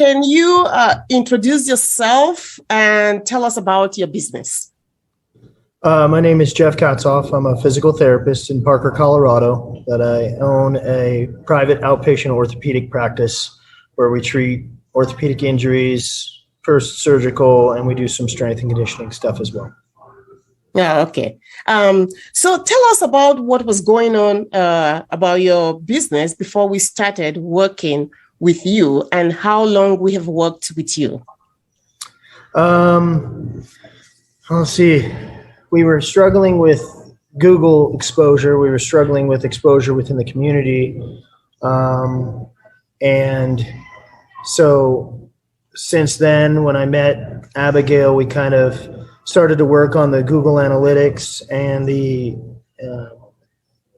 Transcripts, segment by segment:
can you introduce yourself and tell us about your business? My name is Jeff Katzoff. I'm a physical therapist in Parker, Colorado, that I own a private outpatient orthopedic practice where we treat orthopedic injuries, first surgical, and we do some strength and conditioning stuff as well. Yeah, okay. So tell us about what was going on about your business before we started working with you and how long we have worked with you. Let's see. We were struggling with Google exposure. We were struggling with exposure within the community. And so since then, when I met Abigail, we kind of started to work on the Google Analytics and the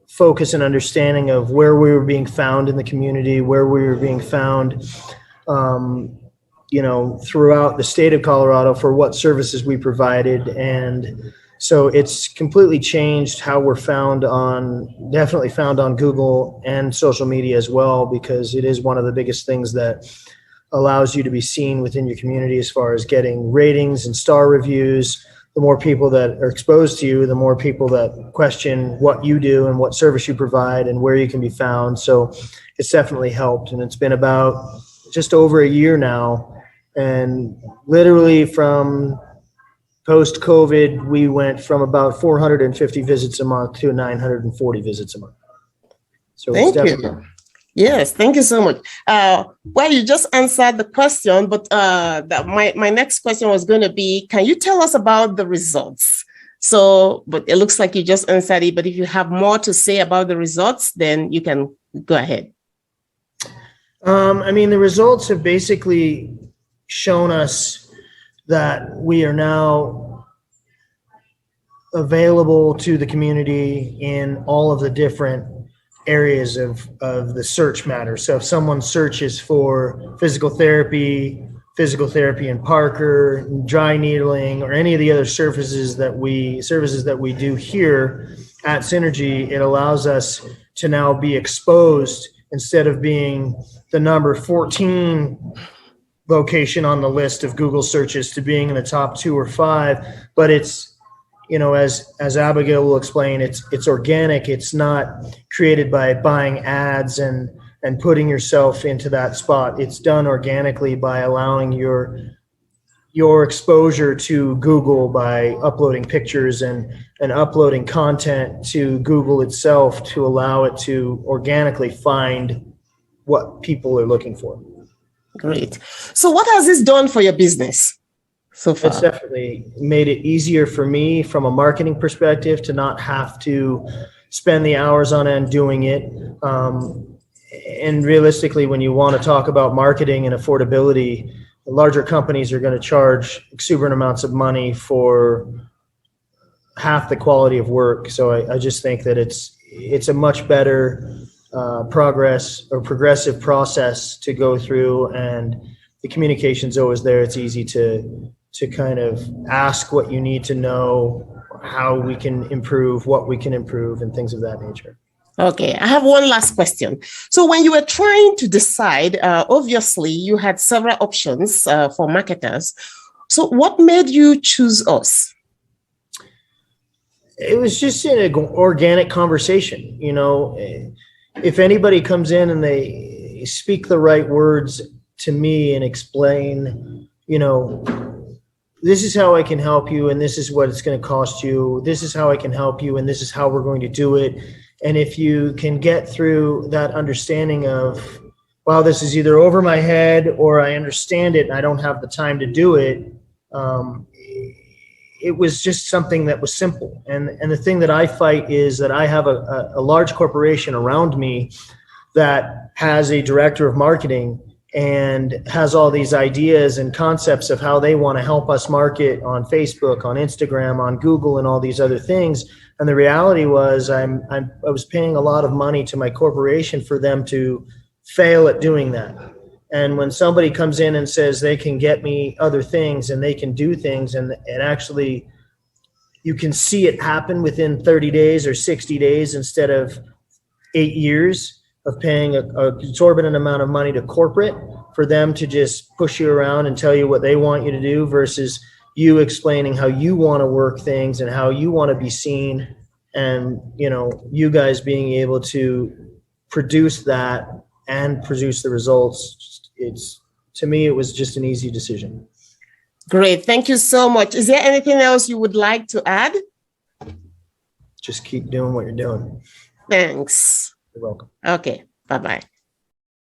focus and understanding of where we were being found in the community, where we were being found, throughout the state of Colorado for what services we provided. And so it's completely changed how we're definitely found on Google and social media as well, because it is one of the biggest things that allows you to be seen within your community as far as getting ratings and star reviews. The more people that are exposed to you, the more people that question what you do and what service you provide and where you can be found. So it's definitely helped. And it's been about just over a year now. And literally from post-COVID, we went from about 450 visits a month to 940 visits a month. So Thank you. Yes, thank you so much. Well, you just answered the question, but my next question was going to be, can you tell us about the results? So, but it looks like you just answered it, but if you have more to say about the results, then you can go ahead. The results have basically shown us that we are now available to the community in all of the different areas of the search matter. So if someone searches for physical therapy in Parker, dry needling, or any of the other services that we do here at Synergy, it allows us to now be exposed instead of being the number 14 location on the list of Google searches to being in the top 2 or 5. But it's, as Abigail will explain, it's organic. It's not created by buying ads and putting yourself into that spot. It's done organically by allowing your exposure to Google by uploading pictures and uploading content to Google itself to allow it to organically find what people are looking for. Great. So what has this done for your business so far? It's definitely made it easier for me from a marketing perspective to not have to spend the hours on end doing it. And realistically, when you want to talk about marketing and affordability, larger companies are going to charge exuberant amounts of money for half the quality of work. So I just think that it's a much better progressive process to go through, and the communication's always there. It's easy to kind of ask what you need to know, how we can improve, what we can improve, and things of that nature. Okay, I have one last question. So when you were trying to decide, obviously you had several options for marketers. So what made you choose us? It was just an organic conversation. If anybody comes in and they speak the right words to me and explain, this is how I can help you and this is what it's going to cost you. This is how I can help you and this is how we're going to do it. And if you can get through that understanding of, wow, this is either over my head or I understand it and I don't have the time to do it, it was just something that was simple. And the thing that I fight is that I have a large corporation around me that has a director of marketing and has all these ideas and concepts of how they want to help us market on Facebook, on Instagram, on Google, and all these other things. And the reality was I was paying a lot of money to my corporation for them to fail at doing that. And when somebody comes in and says they can get me other things and they can do things, and actually you can see it happen within 30 days or 60 days instead of 8 years of paying an exorbitant amount of money to corporate, for them to just push you around and tell you what they want you to do versus you explaining how you want to work things and how you want to be seen, and you guys being able to produce that and produce the results. To me, it was just an easy decision. Great. Thank you so much. Is there anything else you would like to add? Just keep doing what you're doing. Thanks. You're welcome. Okay. Bye-bye.